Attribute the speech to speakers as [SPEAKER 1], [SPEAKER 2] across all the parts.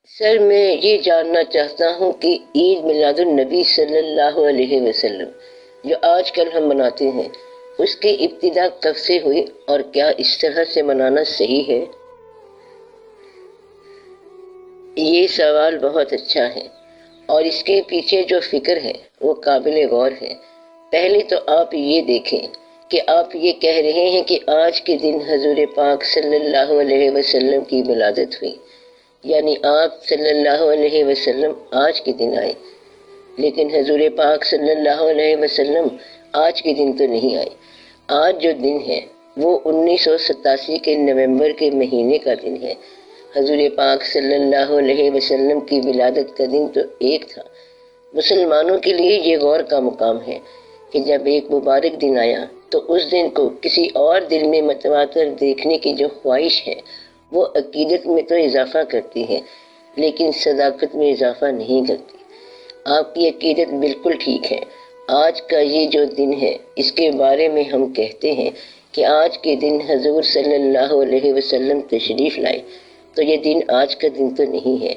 [SPEAKER 1] سر، میں یہ جاننا چاہتا ہوں کہ عید میلاد النبی صلی اللہ علیہ وسلم جو آج کل ہم مناتے ہیں، اس کی ابتدا کب سے ہوئی اور کیا اس طرح سے منانا صحیح ہے؟ یہ سوال بہت اچھا ہے اور اس کے پیچھے جو فکر ہے وہ قابل غور ہے۔ پہلے تو آپ یہ دیکھیں کہ آپ یہ کہہ رہے ہیں کہ آج کے دن حضور پاک صلی اللہ علیہ وسلم کی ولادت ہوئی، یعنی آپ صلی اللہ علیہ وسلم آج کے دن آئے، لیکن حضور پاک صلی اللہ علیہ وسلم آج کے دن تو نہیں آئے۔ آج جو دن ہے وہ 1987 کے نومبر کے مہینے کا دن ہے۔ حضور پاک صلی اللہ علیہ وسلم کی ولادت کا دن تو ایک تھا۔ مسلمانوں کے لیے یہ غور کا مقام ہے کہ جب ایک مبارک دن آیا تو اس دن کو کسی اور دن میں متوا کر دیکھنے کی جو خواہش ہے وہ عقیدت میں تو اضافہ کرتی ہے لیکن صداقت میں اضافہ نہیں کرتی۔ آپ کی عقیدت بالکل ٹھیک ہے۔ آج کا یہ جو دن ہے اس کے بارے میں ہم کہتے ہیں کہ آج کے دن حضور صلی اللہ علیہ وسلم تشریف لائے، تو یہ دن آج کا دن تو نہیں ہے۔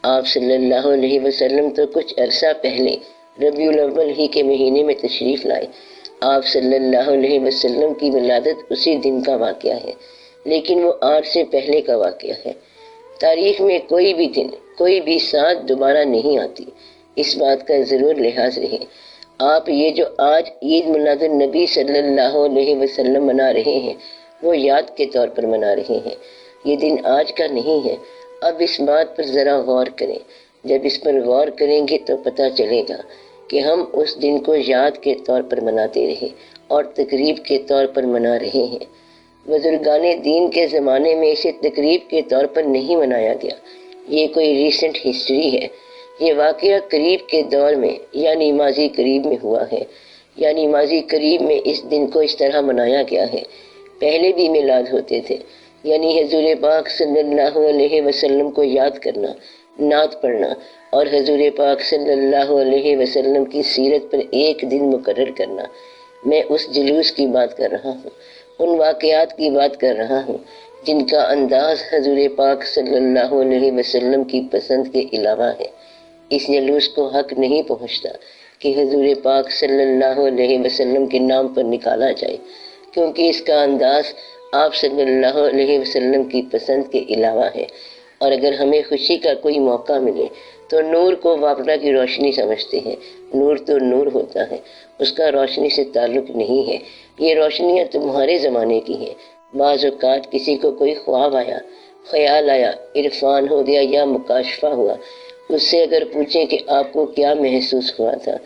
[SPEAKER 1] آپ صلی اللہ علیہ وسلم تو کچھ عرصہ پہلے ربیع الاول ہی کے مہینے میں تشریف لائے۔ آپ صلی اللہ علیہ وسلم کی ولادت اسی دن کا واقعہ ہے، لیکن وہ آج سے پہلے کا واقعہ ہے۔ تاریخ میں کوئی بھی دن، کوئی بھی ساتھ دوبارہ نہیں آتی، اس بات کا ضرور لحاظ رہے۔ آپ یہ جو آج عید میلاد النبی صلی اللہ علیہ وسلم منا رہے ہیں وہ یاد کے طور پر منا رہے ہیں، یہ دن آج کا نہیں ہے۔ اب اس بات پر ذرا غور کریں۔ جب اس پر غور کریں گے تو پتہ چلے گا کہ ہم اس دن کو یاد کے طور پر مناتے رہے اور تقریب کے طور پر منا رہے ہیں۔ بزرگان دین کے زمانے میں اسے تقریب کے طور پر نہیں منایا گیا، یہ کوئی ریسنٹ ہسٹری ہے۔ یہ واقعہ قریب کے دور میں یعنی ماضی قریب میں ہوا ہے، یعنی ماضی قریب میں اس دن کو اس طرح منایا گیا ہے۔ پہلے بھی میلاد ہوتے تھے، یعنی حضور پاک صلی اللہ علیہ وسلم کو یاد کرنا، نعت پڑھنا اور حضور پاک صلی اللہ علیہ وسلم کی سیرت پر ایک دن مقرر کرنا۔ میں اس جلوس کی بات کر رہا ہوں، ان واقعات کی بات کر رہا ہوں جن کا انداز حضور پاک صلی اللہ علیہ وسلم کی پسند کے علاوہ ہے۔ اس جلوس کو حق نہیں پہنچتا کہ حضور پاک صلی اللہ علیہ وسلم کے نام پر نکالا جائے، کیونکہ اس کا انداز آپ صلی اللہ علیہ وسلم کی پسند کے علاوہ ہے۔ اور اگر ہمیں خوشی کا کوئی موقع ملے تو نور کو واپڈا کی روشنی سمجھتے ہیں۔ نور تو نور ہوتا ہے، اس کا روشنی سے تعلق نہیں ہے۔ یہ روشنیاں تمہارے زمانے کی ہیں۔ بعض اوقات کسی کو کوئی خواب آیا، خیال آیا، عرفان ہو گیا یا مکاشفہ ہوا، اس سے اگر پوچھیں کہ آپ کو کیا محسوس ہوا تھا،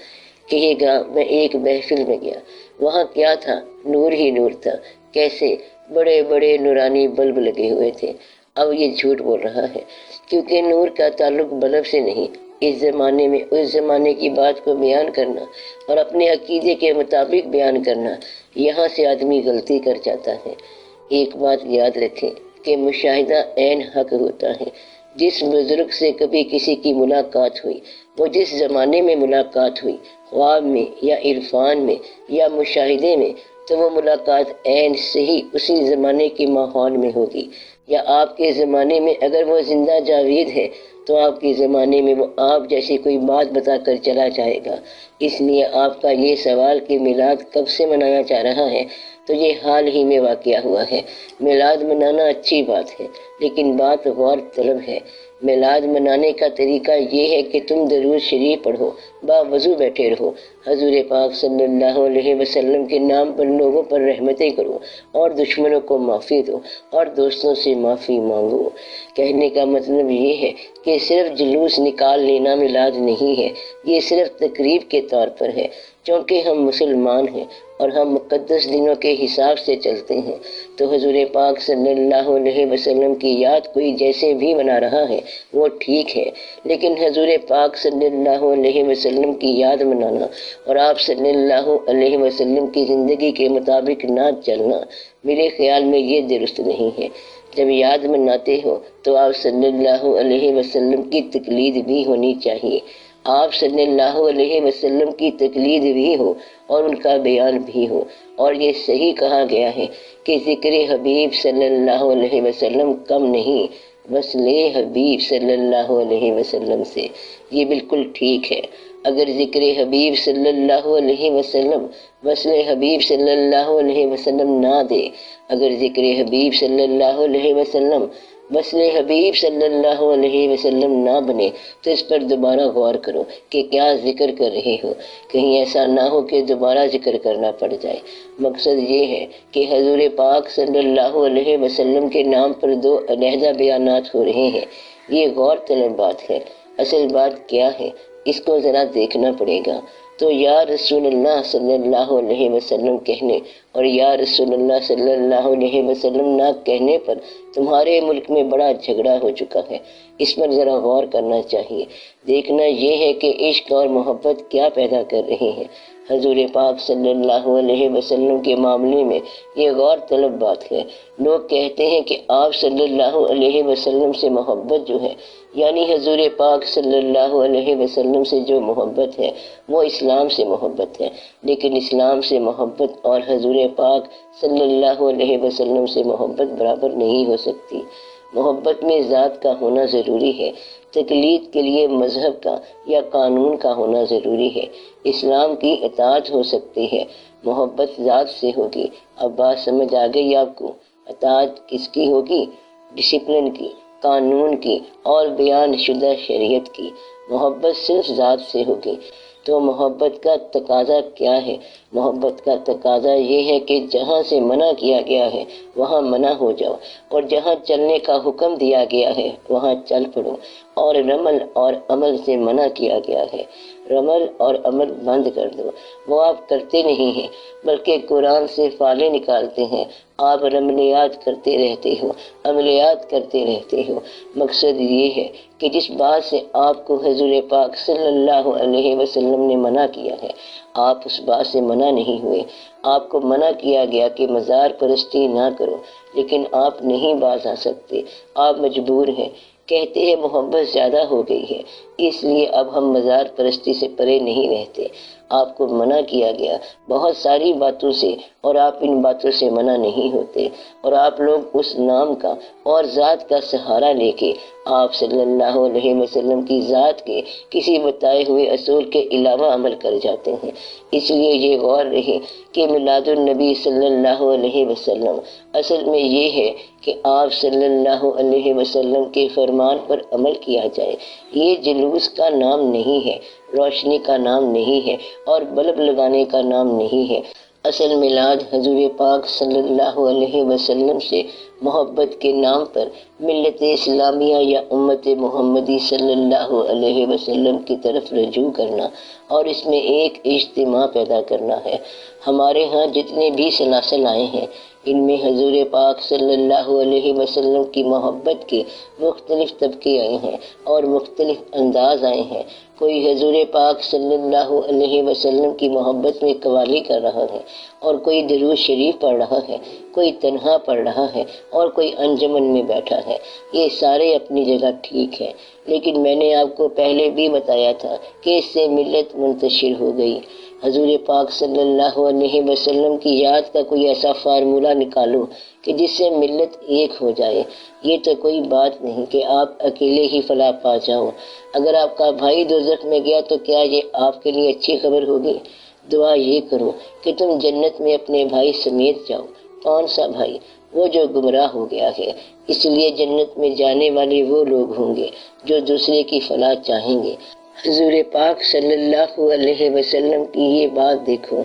[SPEAKER 1] کہے گا میں ایک محفل میں گیا، وہاں کیا تھا؟ نور ہی نور تھا۔ کیسے؟ بڑے بڑے نورانی بلب لگے ہوئے تھے۔ اب یہ جھوٹ بول رہا ہے، کیونکہ نور کا تعلق بلب سے نہیں۔ اس زمانے میں اس زمانے کی بات کو بیان کرنا اور اپنے عقیدے کے مطابق بیان کرنا، یہاں سے آدمی غلطی کر جاتا ہے۔ ایک بات یاد رکھیں کہ مشاہدہ عین حق ہوتا ہے۔ جس بزرگ سے کبھی کسی کی ملاقات ہوئی، وہ جس زمانے میں ملاقات ہوئی، خواب میں یا عرفان میں یا مشاہدے میں، تو وہ ملاقات عین صحیح اسی زمانے کے ماحول میں ہوگی۔ یا آپ کے زمانے میں اگر وہ زندہ جاوید ہے تو آپ کے زمانے میں وہ آپ جیسی کوئی بات بتا کر چلا جائے گا۔ اس لیے آپ کا یہ سوال کہ میلاد کب سے منایا جا رہا ہے، تو یہ حال ہی میں واقعہ ہوا ہے۔ میلاد منانا اچھی بات ہے، لیکن بات غور طلب ہے۔ میلاد منانے کا طریقہ یہ ہے کہ تم درود شریف پڑھو، باوضو بیٹھے رہو، حضور پاک صلی اللہ علیہ وسلم کے نام پر لوگوں پر رحمتیں کرو اور دشمنوں کو معافی دو اور دوستوں سے معافی مانگو۔ کہنے کا مطلب یہ ہے کہ صرف جلوس نکال لینا میلاد نہیں ہے، یہ صرف تقریب کے طور پر ہے۔ چونکہ ہم مسلمان ہیں اور ہم مقدس دنوں کے حساب سے چلتے ہیں، تو حضور پاک صلی اللہ علیہ وسلم کی یاد کوئی جیسے بھی منا رہا ہے وہ ٹھیک ہے، لیکن حضور پاک صلی اللہ علیہ وسلم کی یاد منانا اور آپ صلی اللہ علیہ وسلم کی زندگی کے مطابق نہ چلنا، میرے خیال میں یہ درست نہیں ہے۔ جب یاد مناتے ہو تو آپ صلی اللہ علیہ وسلم کی تقلید بھی ہونی چاہیے۔ آپ صلی اللہ علیہ وسلم کی تقلید بھی ہو اور ان کا بیان بھی ہو۔ اور یہ صحیح کہا گیا ہے کہ ذکر حبیب صلی اللہ علیہ وسلم کم نہیں وصل حبیب صلی اللہ علیہ وسلم سے۔ یہ بالکل ٹھیک ہے۔ اگر ذکر حبیب صلی اللہ علیہ وسلم وصل حبیب صلی اللہ علیہ وسلم نہ دے، اگر ذکر حبیب صلی اللہ علیہ وسلم وصل حبیب صلی اللہ علیہ وسلم نہ بنے، تو اس پر دوبارہ غور کرو کہ کیا ذکر کر رہے ہو، کہیں ایسا نہ ہو کہ دوبارہ ذکر کرنا پڑ جائے۔ مقصد یہ ہے کہ حضور پاک صلی اللہ علیہ وسلم کے نام پر دو علیحدہ بیانات ہو رہے ہیں، یہ غور طلب بات ہے۔ اصل بات کیا ہے اس کو ذرا دیکھنا پڑے گا۔ تو یا رسول اللہ صلی اللہ علیہ وسلم کہنے اور یا رسول اللہ صلی اللہ علیہ وسلم نہ کہنے پر تمہارے ملک میں بڑا جھگڑا ہو چکا ہے، اس پر ذرا غور کرنا چاہیے۔ دیکھنا یہ ہے کہ عشق اور محبت کیا پیدا کر رہے ہیں۔ حضور پاک صلی اللہ علیہ وسلم کے معاملے میں یہ غور طلب بات ہے۔ لوگ کہتے ہیں کہ آپ صلی اللہ علیہ وسلم سے محبت جو ہے، یعنی حضور پاک صلی اللہ علیہ وسلم سے جو محبت ہے وہ اسلام سے محبت ہے، لیکن اسلام سے محبت اور حضور پاک صلی اللہ علیہ وسلم سے محبت برابر نہیں ہو سکتی۔ محبت میں ذات کا ہونا ضروری ہے، تقلید کے لیے مذہب کا یا قانون کا ہونا ضروری ہے۔ اسلام کی اطاعت ہو سکتی ہے، محبت ذات سے ہوگی۔ اب بات سمجھ آ گئی آپ کو؟ اطاعت کس کی ہوگی؟ ڈسپلن کی، قانون کی اور بیان شدہ شریعت کی۔ محبت صرف ذات سے ہوگی۔ تو محبت کا تقاضا کیا ہے؟ محبت کا تقاضا یہ ہے کہ جہاں سے منع کیا گیا ہے وہاں منع ہو جاؤ، اور جہاں چلنے کا حکم دیا گیا ہے وہاں چل پڑو، اور رمل اور عمل سے منع کیا گیا ہے، رمل اور عمل بند کر دو۔ وہ آپ کرتے نہیں ہیں، بلکہ قرآن سے فالے نکالتے ہیں۔ آپ رملیات کرتے رہتے ہو، عملیات کرتے رہتے ہو۔ مقصد یہ ہے کہ جس بات سے آپ کو حضور پاک صلی اللہ علیہ وسلم نے منع کیا ہے، آپ اس بات سے منع نہیں ہوئے۔ آپ کو منع کیا گیا کہ مزار پرستی نہ کرو، لیکن آپ نہیں باز آ سکتے، آپ مجبور ہیں۔ کہتے ہیں محبت زیادہ ہو گئی ہے، اس لیے اب ہم مزار پرستی سے پرے نہیں رہتے۔ آپ کو منع کیا گیا بہت ساری باتوں سے، اور آپ ان باتوں سے منع نہیں ہوتے، اور آپ لوگ اس نام کا اور ذات کا سہارا لے کے آپ صلی اللہ علیہ وسلم کی ذات کے کسی بتائے ہوئے اصول کے علاوہ عمل کر جاتے ہیں۔ اس لیے یہ غور رہے کہ میلاد النبی صلی اللہ علیہ وسلم اصل میں یہ ہے کہ آپ صلی اللہ علیہ وسلم کے فرمان پر عمل کیا جائے۔ یہ جلوس کا نام نہیں ہے، روشنی کا نام نہیں ہے، اور بلب لگانے کا نام نہیں ہے۔ اصل میلاد حضور پاک صلی اللہ علیہ وسلم سے محبت کے نام پر ملت اسلامیہ یا امت محمدی صلی اللہ علیہ وسلم کی طرف رجوع کرنا، اور اس میں ایک اجتماع پیدا کرنا ہے۔ ہمارے ہاں جتنے بھی سلاسل آئے ہیں، ان میں حضور پاک صلی اللہ علیہ وسلم کی محبت کے مختلف طبقے آئے ہیں اور مختلف انداز آئے ہیں۔ کوئی حضور پاک صلی اللہ علیہ وسلم کی محبت میں قوالی کر رہا ہے، اور کوئی درود شریف پڑھ رہا ہے، کوئی تنہا پڑھ رہا ہے، اور کوئی انجمن میں بیٹھا ہے۔ یہ سارے اپنی جگہ ٹھیک ہے، لیکن میں نے آپ کو پہلے بھی بتایا تھا کہ اس سے ملت منتشر ہو گئی۔ حضور پاک صلی اللہ علیہ وسلم کی یاد کا کوئی ایسا فارمولہ نکالو کہ جس سے ملت ایک ہو جائے۔ یہ تو کوئی بات نہیں کہ آپ اکیلے ہی فلاح پا جاؤ۔ اگر آپ کا بھائی دوزخ میں گیا تو کیا یہ آپ کے لیے اچھی خبر ہوگی؟ دعا یہ کرو کہ تم جنت میں اپنے بھائی سمیت جاؤ۔ کون سا بھائی؟ وہ جو گمراہ ہو گیا ہے۔ اس لیے جنت میں جانے والے وہ لوگ ہوں گے جو دوسرے کی فلاح چاہیں گے۔ حضور پاک صلی اللہ علیہ وسلم کی یہ بات دیکھو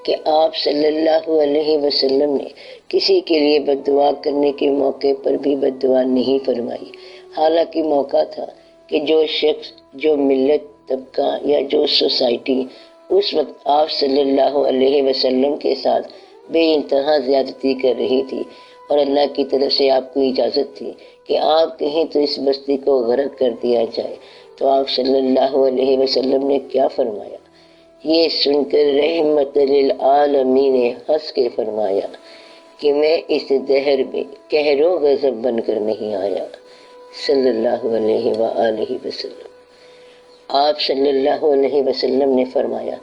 [SPEAKER 1] کہ آپ صلی اللہ علیہ وسلم نے کسی کے لیے بد دعا کرنے کے موقع پر بھی بد دعا نہیں فرمائی۔ حالانکہ موقع تھا کہ جو شخص، جو ملت، طبقہ یا جو سوسائٹی اس وقت آپ صلی اللہ علیہ وسلم کے ساتھ بے انتہا زیادتی کر رہی تھی، اور اللہ کی طرف سے آپ کو اجازت تھی کہ آپ کہیں تو اس بستی کو غرق کر دیا جائے، تو آپ صلی اللہ علیہ وسلم نے کیا فرمایا؟ یہ سن کر رحمت للعالمین نے ہنس کے فرمایا کہ میں اس دہر میں قہر و غضب بن کر نہیں آیا، صلی اللہ علیہ وآلہ وسلم۔ آپ صلی اللہ علیہ وسلم نے فرمایا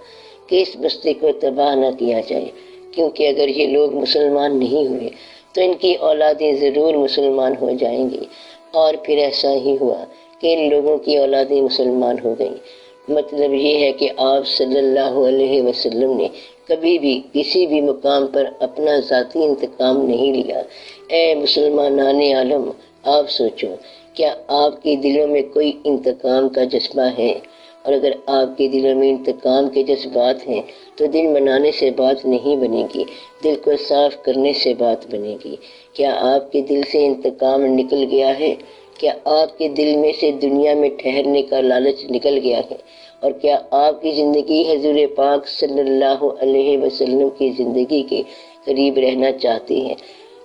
[SPEAKER 1] کہ اس بستی کو تباہ نہ کیا جائے، کیونکہ اگر یہ لوگ مسلمان نہیں ہوئے تو ان کی اولادیں ضرور مسلمان ہو جائیں گی، اور پھر ایسا ہی ہوا کہ ان لوگوں کی اولادیں مسلمان ہو گئیں۔ مطلب یہ ہے کہ آپ صلی اللہ علیہ وسلم نے کبھی بھی کسی بھی مقام پر اپنا ذاتی انتقام نہیں لیا۔ اے مسلمانان عالم، آپ سوچو، کیا آپ کے دلوں میں کوئی انتقام کا جذبہ ہے؟ اور اگر آپ کے دلوں میں انتقام کے جذبات ہیں تو دل منانے سے بات نہیں بنے گی، دل کو صاف کرنے سے بات بنے گی۔ کیا آپ کے دل سے انتقام نکل گیا ہے؟ کیا آپ کے دل میں سے دنیا میں ٹھہرنے کا لالچ نکل گیا ہے؟ اور کیا آپ کی زندگی حضور پاک صلی اللہ علیہ وسلم کی زندگی کے قریب رہنا چاہتی ہے؟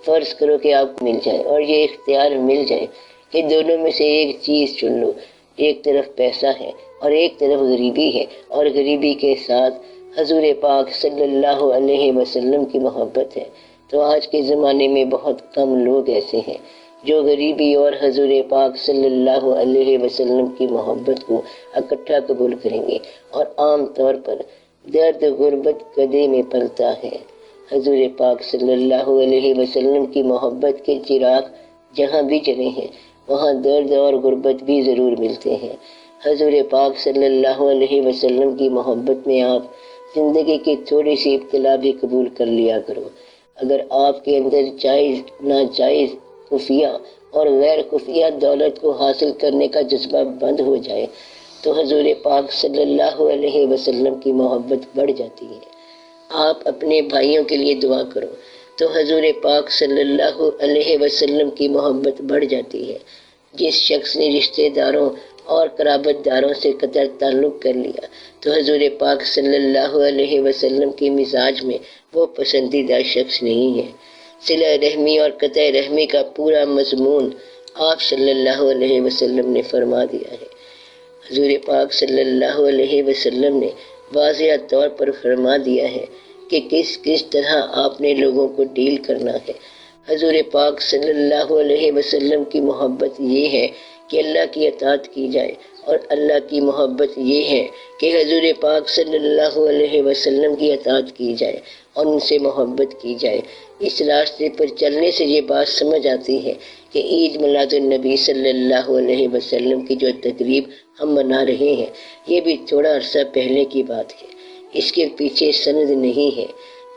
[SPEAKER 1] فرض کرو کہ آپ کو مل جائے اور یہ اختیار مل جائے کہ دونوں میں سے ایک چیز چن لو، ایک طرف پیسہ ہے اور ایک طرف غریبی ہے، اور غریبی کے ساتھ حضور پاک صلی اللہ علیہ وسلم کی محبت ہے، تو آج کے زمانے میں بہت کم لوگ ایسے ہیں جو غریبی اور حضور پاک صلی اللہ علیہ وسلم کی محبت کو اکٹھا قبول کریں گے۔ اور عام طور پر درد غربت گدے میں پلتا ہے۔ حضور پاک صلی اللہ علیہ وسلم کی محبت کے چراغ جہاں بھی جلے ہیں وہاں درد اور غربت بھی ضرور ملتے ہیں۔ حضور پاک صلی اللہ علیہ وسلم کی محبت میں آپ زندگی کی تھوڑی سی ابتلا بھی قبول کر لیا کرو۔ اگر آپ کے اندر جائز ناجائز خفیہ اور غیر خفیہ دولت کو حاصل کرنے کا جذبہ بند ہو جائے تو حضور پاک صلی اللہ علیہ وسلم کی محبت بڑھ جاتی ہے۔ آپ اپنے بھائیوں کے لیے دعا کرو تو حضور پاک صلی اللہ علیہ وسلم کی محبت بڑھ جاتی ہے۔ جس شخص نے رشتہ داروں اور قرابت داروں سے قطع تعلق کر لیا تو حضور پاک صلی اللہ علیہ وسلم کی مزاج میں وہ پسندیدہ شخص نہیں ہے۔ صلہ رحمی اور قطع رحمی کا پورا مضمون آپ صلی اللہ علیہ وسلم نے فرما دیا ہے۔ حضور پاک صلی اللہ علیہ وسلم نے واضح طور پر فرما دیا ہے کہ کس طرح آپ نے لوگوں کو ڈیل کرنا ہے۔ حضور پاک صلی اللہ علیہ وسلم کی محبت یہ ہے کہ اللہ کی اطاعت کی جائے، اور اللہ کی محبت یہ ہے کہ حضور پاک صلی اللہ علیہ وسلم کی اطاعت کی جائے اور ان سے محبت کی جائے۔ اس راستے پر چلنے سے یہ بات سمجھ آتی ہے کہ عید میلاد النبی صلی اللہ علیہ وسلم کی جو تقریب ہم منا رہے ہیں یہ بھی تھوڑا عرصہ پہلے کی بات ہے، اس کے پیچھے سند نہیں ہے۔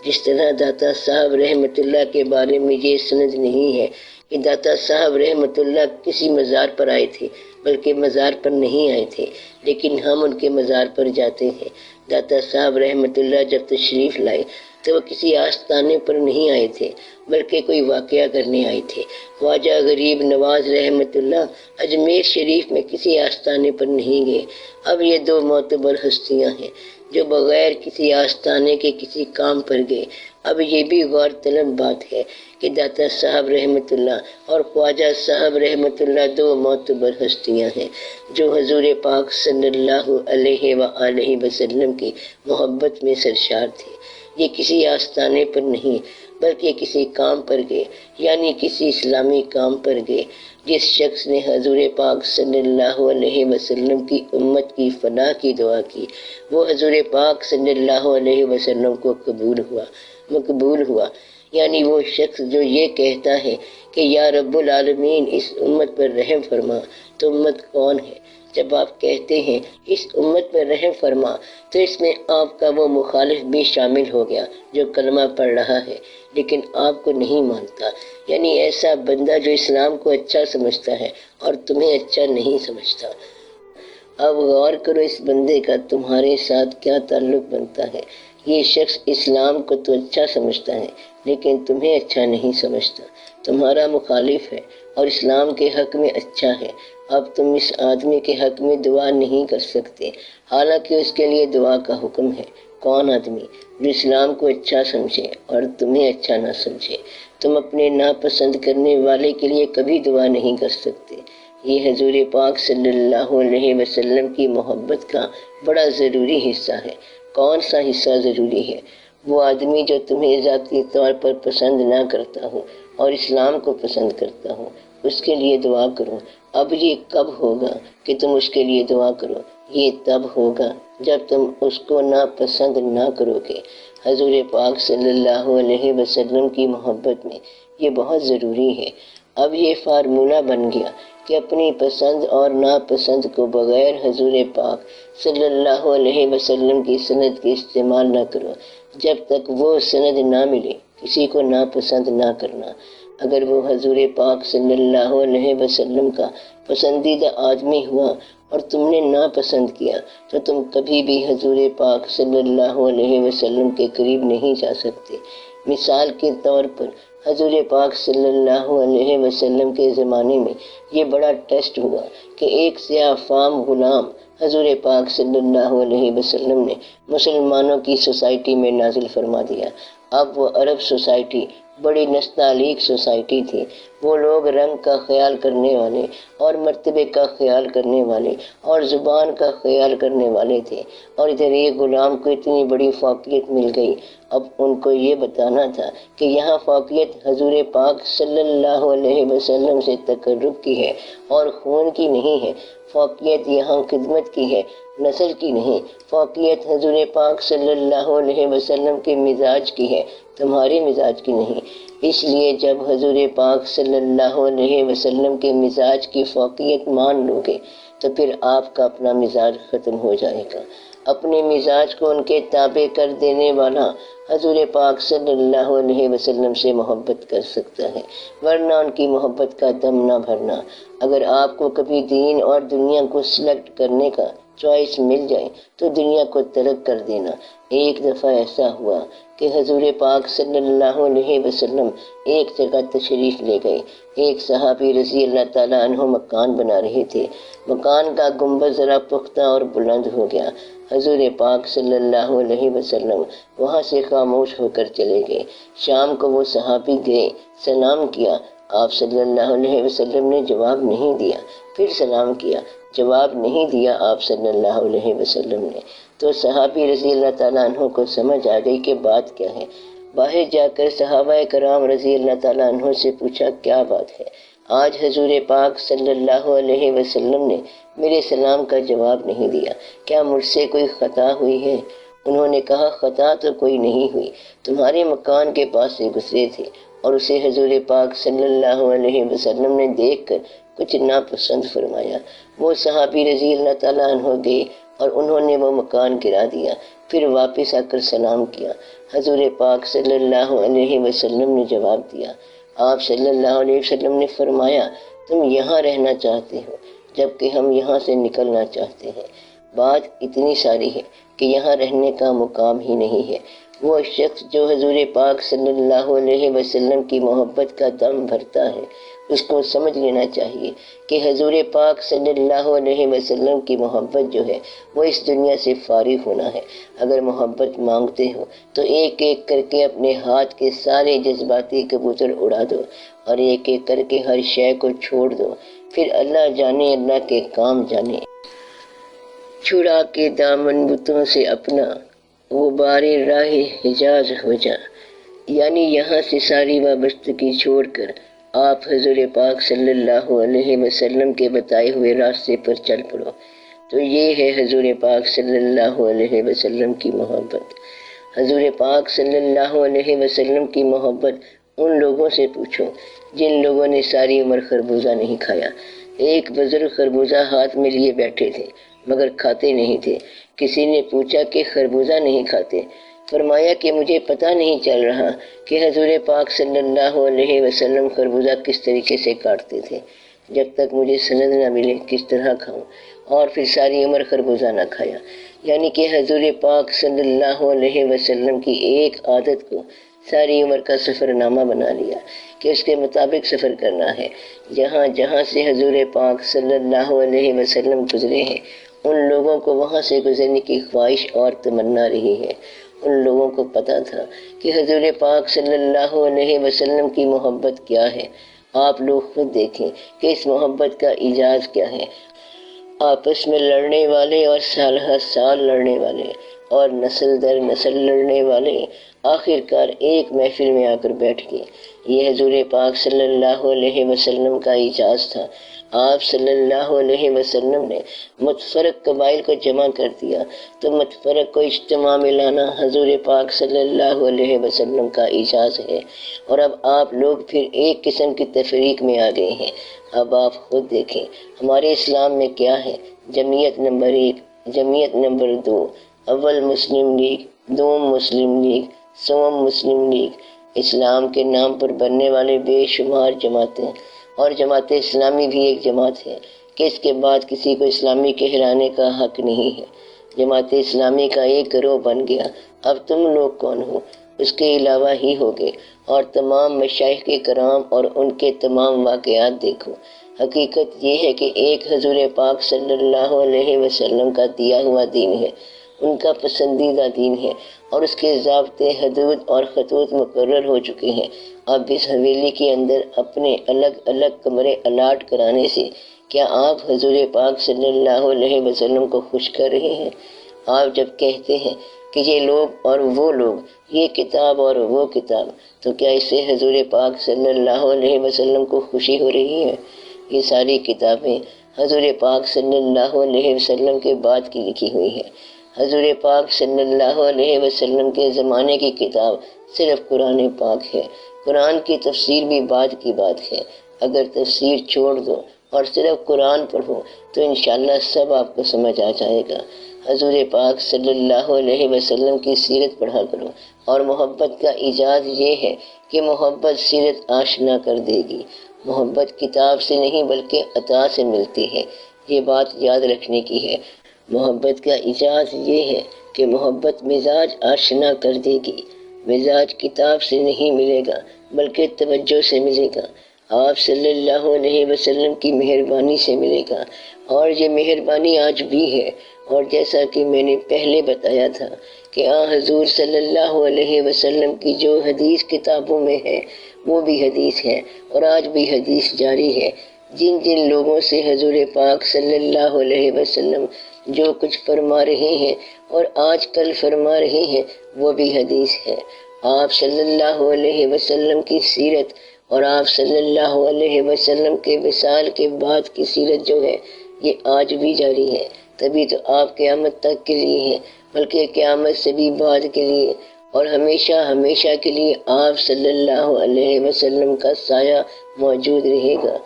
[SPEAKER 1] جس طرح داتا صاحب رحمۃ اللہ کے بارے میں یہ سند نہیں ہے کہ داتا صاحب رحمۃ اللہ کسی مزار پر آئے تھے، بلکہ مزار پر نہیں آئے تھے، لیکن ہم ان کے مزار پر جاتے ہیں۔ داتا صاحب رحمۃ اللہ جب تشریف لائے تو وہ کسی آستانے پر نہیں آئے تھے، بلکہ کوئی واقعہ کرنے آئے تھے۔ خواجہ غریب نواز رحمۃ اللہ اجمیر شریف میں کسی آستانے پر نہیں گئے۔ اب یہ دو معتبر ہستیاں ہیں جو بغیر کسی آستانے کے کسی کام پر گئے۔ اب یہ بھی غور طلب بات ہے کہ داتا صاحب رحمۃ اللہ اور خواجہ صاحب رحمۃ اللہ دو معتبر ہستیاں ہیں جو حضور پاک صلی اللہ علیہ وآلہ وسلم کی محبت میں سرشار تھے۔ یہ کسی آستانے پر نہیں بلکہ کسی کام پر گئے، یعنی کسی اسلامی کام پر گئے۔ جس شخص نے حضور پاک صلی اللہ علیہ وسلم کی امت کی فلاح کی دعا کی وہ حضور پاک صلی اللہ علیہ وسلم کو مقبول ہوا، یعنی وہ شخص جو یہ کہتا ہے کہ یا رب العالمین اس امت پر رحم فرما، تو امت کون ہے؟ جب آپ کہتے ہیں اس امت پر رحم فرما تو اس میں آپ کا وہ مخالف بھی شامل ہو گیا جو کلمہ پڑھ رہا ہے لیکن آپ کو نہیں مانتا، یعنی ایسا بندہ جو اسلام کو اچھا سمجھتا ہے اور تمہیں اچھا نہیں سمجھتا۔ اب غور کرو اس بندے کا تمہارے ساتھ کیا تعلق بنتا ہے۔ یہ شخص اسلام کو تو اچھا سمجھتا ہے لیکن تمہیں اچھا نہیں سمجھتا، تمہارا مخالف ہے اور اسلام کے حق میں اچھا ہے۔ اب تم اس آدمی کے حق میں دعا نہیں کر سکتے، حالانکہ اس کے لیے دعا کا حکم ہے۔ کون آدمی؟ جو اسلام کو اچھا سمجھے اور تمہیں اچھا نہ سمجھے۔ تم اپنے ناپسند کرنے والے کے لیے کبھی دعا نہیں کر سکتے۔ یہ حضور پاک صلی اللہ علیہ وسلم کی محبت کا بڑا ضروری حصہ ہے۔ کون سا حصہ ضروری ہے؟ وہ آدمی جو تمہیں ذاتی طور پر پسند نہ کرتا ہو اور اسلام کو پسند کرتا ہو، اس کے لیے دعا کرو۔ اب یہ کب ہوگا کہ تم اس کے لیے دعا کرو؟ یہ تب ہوگا جب تم اس کو ناپسند نہ کرو گے۔ حضور پاک صلی اللہ علیہ وسلم کی محبت میں یہ بہت ضروری ہے۔ اب یہ فارمولہ بن گیا کہ اپنی پسند اور ناپسند کو بغیر حضور پاک صلی اللہ علیہ وسلم کی سند کے استعمال نہ کرو، جب تک وہ سند نہ ملے کسی کو ناپسند نہ کرنا۔ اگر وہ حضور پاک صلی اللہ علیہ وسلم کا پسندیدہ آدمی ہوا اور تم نے ناپسند کیا تو تم کبھی بھی حضور پاک صلی اللہ علیہ وسلم کے قریب نہیں جا سکتے۔ مثال کے طور پر حضور پاک صلی اللہ علیہ وسلم کے زمانے میں یہ بڑا ٹیسٹ ہوا کہ ایک سیاہ فام غلام حضور پاک صلی اللہ علیہ وسلم نے مسلمانوں کی سوسائٹی میں نازل فرما دیا۔ اب وہ عرب سوسائٹی بڑی نستعلیق سوسائٹی تھی۔ وہ لوگ رنگ کا خیال کرنے والے اور مرتبے کا خیال کرنے والے اور زبان کا خیال کرنے والے تھے، اور ادھر ایک غلام کو اتنی بڑی فوقیت مل گئی۔ اب ان کو یہ بتانا تھا کہ یہاں فوقیت حضور پاک صلی اللہ علیہ وسلم سے تقرب کی ہے اور خون کی نہیں ہے، فوقیت یہاں خدمت کی ہے، نسل کی نہیں۔ فوقیت حضور پاک صلی اللہ علیہ وسلم کے مزاج کی ہے، تمہارے مزاج کی نہیں۔ اس لیے جب حضور پاک صلی اللہ علیہ وسلم کے مزاج کی فوقیت مان لو گے تو پھر آپ کا اپنا مزاج ختم ہو جائے گا۔ اپنے مزاج کو ان کے تابع کر دینے والا حضور پاک صلی اللہ علیہ وسلم سے محبت کر سکتا ہے، ورنہ ان کی محبت کا دم نہ بھرنا۔ اگر آپ کو کبھی دین اور دنیا کو سلیکٹ کرنے کا چوائس مل جائے تو دنیا کو ترک کر دینا۔ ایک دفعہ ایسا ہوا کہ حضور پاک صلی اللہ علیہ وسلم ایک جگہ تشریف لے گئے۔ ایک صحابی رضی اللہ تعالیٰ عنہ مکان بنا رہے تھے۔ مکان کا گنبد ذرا پختہ اور بلند ہو گیا۔ حضور پاک صلی اللہ علیہ وسلم وہاں سے خاموش ہو کر چلے گئے۔ شام کو وہ صحابی گئے، سلام کیا، آپ صلی اللہ علیہ وسلم نے جواب نہیں دیا۔ پھر سلام کیا، جواب نہیں دیا آپ صلی اللہ علیہ وسلم نے۔ تو صحابی رضی اللہ تعالیٰ عنہ کو سمجھ آ گئی کہ بات کیا ہے۔ باہر جا کر صحابہ کرام رضی اللہ تعالیٰ عنہ سے پوچھا کیا بات ہے؟ آج حضور پاک صلی اللہ علیہ وسلم نے میرے سلام کا جواب نہیں دیا، کیا مجھ سے کوئی خطا ہوئی ہے؟ انہوں نے کہا خطا تو کوئی نہیں ہوئی، تمہارے مکان کے پاس سے گزرے تھے اور اسے حضور پاک صلی اللہ علیہ وسلم نے دیکھ کر کچھ ناپسند فرمایا۔ وہ صحابی رضی اللہ تعالیٰ عنہ گئے اور انہوں نے وہ مکان گرا دیا، پھر واپس آ کر سلام کیا۔ حضور پاک صلی اللہ علیہ وسلم نے جواب دیا۔ آپ صلی اللہ علیہ وسلم نے فرمایا تم یہاں رہنا چاہتے ہو جبکہ ہم یہاں سے نکلنا چاہتے ہیں۔ بات اتنی ساری ہے کہ یہاں رہنے کا مقام ہی نہیں ہے۔ وہ شخص جو حضور پاک صلی اللہ علیہ وسلم کی محبت کا دم بھرتا ہے اس کو سمجھ لینا چاہیے کہ حضور پاک صلی اللہ علیہ وسلم کی محبت جو ہے وہ اس دنیا سے فارغ ہونا ہے۔ اگر محبت مانگتے ہو تو ایک ایک کر کے اپنے ہاتھ کے سارے جذباتی کبوتر اڑا دو اور ایک ایک کر کے ہر شے کو چھوڑ دو، پھر اللہ جانے اللہ کے کام جانے۔ چھڑا کے دامن بتوں سے اپنا غبار راہ حجاز ہو جا، یعنی یہاں سے ساری وابستگی چھوڑ کر آپ حضور پاک صلی اللہ علیہ وسلم کے بتائے ہوئے راستے پر چل پڑو۔ تو یہ ہے حضور پاک صلی اللہ علیہ وسلم کی محبت۔ حضور پاک صلی اللہ علیہ وسلم کی محبت ان لوگوں سے پوچھو جن لوگوں نے ساری عمر خربوزہ نہیں کھایا۔ ایک بزرگ خربوزہ ہاتھ میں لیے بیٹھے تھے مگر کھاتے نہیں تھے۔ کسی نے پوچھا کہ خربوزہ نہیں کھاتے؟ فرمایا کہ مجھے پتہ نہیں چل رہا کہ حضور پاک صلی اللہ علیہ وسلم خربوزہ کس طریقے سے کاٹتے تھے۔ جب تک مجھے سند نہ ملے کس طرح کھاؤں؟ اور پھر ساری عمر خربوزہ نہ کھایا۔ یعنی کہ حضور پاک صلی اللہ علیہ وسلم کی ایک عادت کو ساری عمر کا سفر نامہ بنا لیا کہ اس کے مطابق سفر کرنا ہے۔ جہاں جہاں سے حضور پاک صلی اللہ علیہ وسلم گزرے ہیں ان لوگوں کو وہاں سے گزرنے کی خواہش اور تمنا رہی ہے۔ ان لوگوں کو پتہ تھا کہ حضور پاک صلی اللہ علیہ وسلم کی محبت کیا ہے۔ آپ لوگ خود دیکھیں کہ اس محبت کا اعجاز کیا ہے۔ آپس میں لڑنے والے اور سال ہر سال لڑنے والے اور نسل در نسل لڑنے والے آخر کار ایک محفل میں آ کر بیٹھ گئے۔ یہ حضور پاک صلی اللہ علیہ وسلم کا اعجاز تھا۔ آپ صلی اللہ علیہ وسلم نے متفرق قبائل کو جمع کر دیا، تو متفرق کو اجتماع میں لانا حضور پاک صلی اللہ علیہ وسلم کا اعجاز ہے، اور اب آپ لوگ پھر ایک قسم کی تفریق میں آ گئے ہیں۔ اب آپ خود دیکھیں ہمارے اسلام میں کیا ہے۔ جمعیت نمبر 1، جمعیت نمبر 2، اول مسلم لیگ، دوم مسلم لیگ، سوم مسلم لیگ، اسلام کے نام پر بننے والے بے شمار جماعتیں، اور جماعت اسلامی بھی ایک جماعت ہے کہ اس کے بعد کسی کو اسلامی کہلانے کا حق نہیں ہے۔ جماعت اسلامی کا ایک گروہ بن گیا، اب تم لوگ کون ہو؟ اس کے علاوہ ہی ہوگے، اور تمام مشائخ کرام اور ان کے تمام واقعات دیکھو۔ حقیقت یہ ہے کہ ایک حضور پاک صلی اللہ علیہ وسلم کا دیا ہوا دین ہے، ان کا پسندیدہ دین ہے، اور اس کے ضابطے، حدود اور خطوط مقرر ہو چکے ہیں۔ اب اس حویلی کے اندر اپنے الگ الگ کمرے الاٹ کرانے سے کیا آپ حضور پاک صلی اللہ علیہ وسلم کو خوش کر رہے ہیں؟ آپ جب کہتے ہیں کہ یہ لوگ اور وہ لوگ، یہ کتاب اور وہ کتاب، تو کیا اس سے حضور پاک صلی اللہ علیہ وسلم کو خوشی ہو رہی ہے؟ یہ ساری کتابیں حضور پاک صلی اللہ علیہ وسلم کے بعد کی لکھی ہوئی ہیں۔ حضور پاک صلی اللہ علیہ وسلم کے زمانے کی کتاب صرف قرآن پاک ہے۔ قرآن کی تفسیر بھی بعد کی بات ہے۔ اگر تفسیر چھوڑ دو اور صرف قرآن پڑھو تو انشاءاللہ سب آپ کو سمجھ آ جائے گا۔ حضور پاک صلی اللہ علیہ وسلم کی سیرت پڑھا کرو، اور محبت کا اعجاز یہ ہے کہ محبت سیرت آشنا کر دے گی۔ محبت کتاب سے نہیں بلکہ عطا سے ملتی ہے، یہ بات یاد رکھنے کی ہے۔ محبت کا اعجاز یہ ہے کہ محبت مزاج آشنا کر دے گی۔ مزاج کتاب سے نہیں ملے گا بلکہ توجہ سے ملے گا، آپ صلی اللہ علیہ وسلم کی مہربانی سے ملے گا، اور یہ مہربانی آج بھی ہے۔ اور جیسا کہ میں نے پہلے بتایا تھا کہ حضور صلی اللہ علیہ وسلم کی جو حدیث کتابوں میں ہے وہ بھی حدیث ہے، اور آج بھی حدیث جاری ہے۔ جن جن لوگوں سے حضور پاک صلی اللہ علیہ وسلم جو کچھ فرما رہے ہیں اور آج کل فرما رہے ہیں وہ بھی حدیث ہے۔ آپ صلی اللہ علیہ وسلم کی سیرت اور آپ صلی اللہ علیہ وسلم کے وصال کے بعد کی سیرت جو ہے یہ آج بھی جاری ہے، تبھی تو آپ قیامت تک کے لیے ہیں، بلکہ قیامت سے بھی بعد کے لیے، اور ہمیشہ ہمیشہ کے لیے آپ صلی اللہ علیہ وسلم کا سایہ موجود رہے گا۔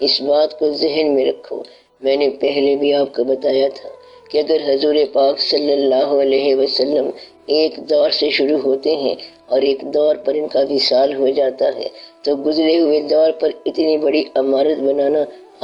[SPEAKER 1] اس بات کو ذہن میں رکھو۔ میں نے پہلے بھی آپ کو بتایا تھا کہ اگر حضور پاک صلی اللہ علیہ وسلم ایک دور سے شروع ہوتے ہیں اور ایک دور پر ان کا وصال ہو جاتا ہے تو گزرے ہوئے دور پر اتنی بڑی عمارت بنانا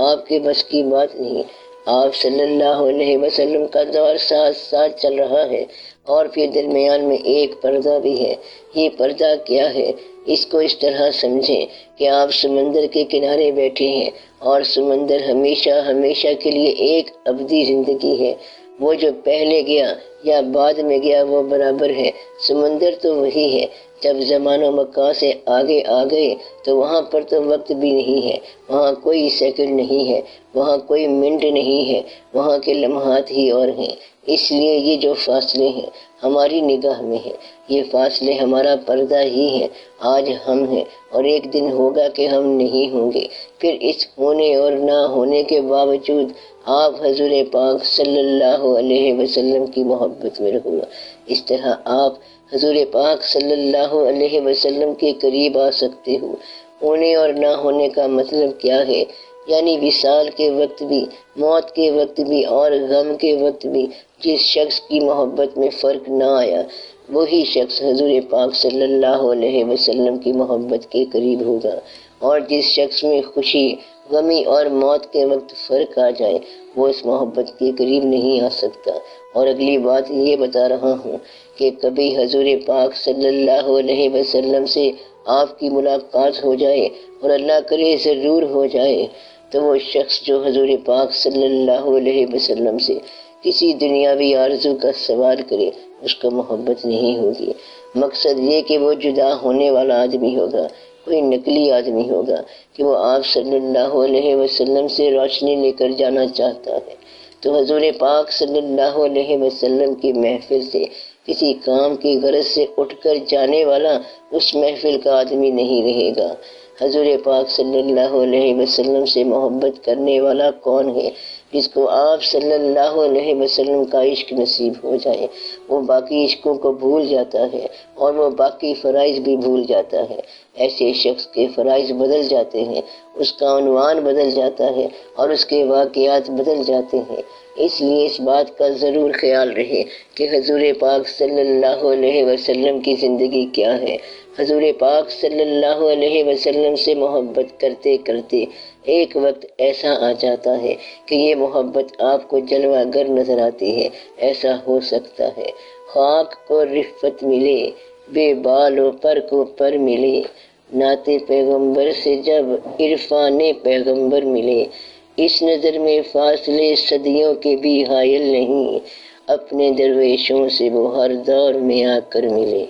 [SPEAKER 1] آپ کے بس کی بات نہیں۔ آپ صلی اللہ علیہ وسلم کا دور ساتھ ساتھ چل رہا ہے، اور پھر درمیان میں ایک پردہ بھی ہے۔ یہ پردہ کیا ہے؟ اس کو اس طرح سمجھیں کہ آپ سمندر کے کنارے بیٹھے ہیں، اور سمندر ہمیشہ ہمیشہ کے لیے ایک ابدی زندگی ہے۔ وہ جو پہلے گیا یا بعد میں گیا وہ برابر ہے، سمندر تو وہی ہے۔ جب زمان و مکان سے آگے آ گئے تو وہاں پر تو وقت بھی نہیں ہے، وہاں کوئی سیکنڈ نہیں ہے، وہاں کوئی منٹ نہیں ہے، وہاں کے لمحات ہی اور ہیں۔ اس لیے یہ جو فاصلے ہیں ہماری نگاہ میں ہیں، یہ فاصلے ہمارا پردہ ہی ہے۔ آج ہم ہیں اور ایک دن ہوگا کہ ہم نہیں ہوں گے، پھر اس ہونے اور نہ ہونے کے باوجود آپ حضور پاک صلی اللہ علیہ وسلم کی محبت میں رہو۔ اس طرح آپ حضور پاک صلی اللہ علیہ وسلم کے قریب آ سکتے ہو۔ ہونے اور نہ ہونے کا مطلب کیا ہے؟ یعنی وصال کے وقت بھی، موت کے وقت بھی اور غم کے وقت بھی جس شخص کی محبت میں فرق نہ آیا وہی شخص حضور پاک صلی اللہ علیہ وسلم کی محبت کے قریب ہوگا، اور جس شخص میں خوشی، غمی اور موت کے وقت فرق آ جائے وہ اس محبت کے قریب نہیں آ سکتا۔ اور اگلی بات یہ بتا رہا ہوں کہ کبھی حضور پاک صلی اللہ علیہ وسلم سے آپ کی ملاقات ہو جائے، اور اللہ کرے ضرور ہو جائے، تو وہ شخص جو حضور پاک صلی اللہ علیہ وسلم سے کسی دنیاوی آرزو کا سوال کرے اس کو محبت نہیں ہوگی۔ مقصد یہ کہ وہ جدا ہونے والا آدمی ہوگا، کوئی نقلی آدمی ہوگا کہ وہ آپ صلی اللہ علیہ وسلم سے روشنی لے کر جانا چاہتا ہے، تو حضور پاک صلی اللہ علیہ وسلم کی محفل سے کسی کام کی غرض سے اٹھ کر جانے والا اس محفل کا آدمی نہیں رہے گا۔ حضور پاک صلی اللہ علیہ وسلم سے محبت کرنے والا کون ہے؟ جس کو آپ صلی اللہ علیہ وسلم کا عشق نصیب ہو جائے، وہ باقی عشقوں کو بھول جاتا ہے اور وہ باقی فرائض بھی بھول جاتا ہے۔ ایسے شخص کے فرائض بدل جاتے ہیں، اس کا عنوان بدل جاتا ہے اور اس کے واقعات بدل جاتے ہیں۔ اس لیے اس بات کا ضرور خیال رہے کہ حضور پاک صلی اللہ علیہ وسلم کی زندگی کیا ہے۔ حضور پاک صلی اللہ علیہ وسلم سے محبت کرتے کرتے ایک وقت ایسا آ جاتا ہے کہ یہ محبت آپ کو جلوہ گر نظر آتی ہے۔ ایسا ہو سکتا ہے خاک کو رفت ملے، بے بال و پر کو پر ملے، نعت پیغمبر سے جب عرفان پیغمبر ملے، اس نظر میں فاصلے صدیوں کے بھی حائل نہیں، اپنے درویشوں سے وہ ہر دور میں آ کر ملے۔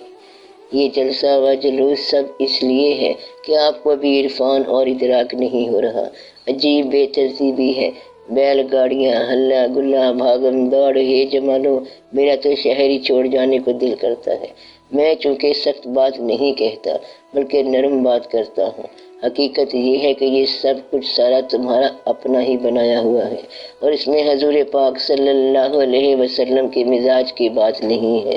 [SPEAKER 1] یہ جلسہ و جلوس سب اس لیے ہے کہ آپ کو ابھی عرفان اور ادراک نہیں ہو رہا۔ عجیب بے ترتیبی ہے، بیل گاڑیاں، ہلا گلا، بھاگم دوڑ ہے جمالو، میرا تو شہر ہی چھوڑ جانے کو دل کرتا ہے۔ میں چونکہ سخت بات نہیں کہتا بلکہ نرم بات کرتا ہوں۔ حقیقت یہ ہے کہ یہ سب کچھ سارا تمہارا اپنا ہی بنایا ہوا ہے اور اس میں حضور پاک صلی اللہ علیہ وسلم کے مزاج کی بات نہیں ہے۔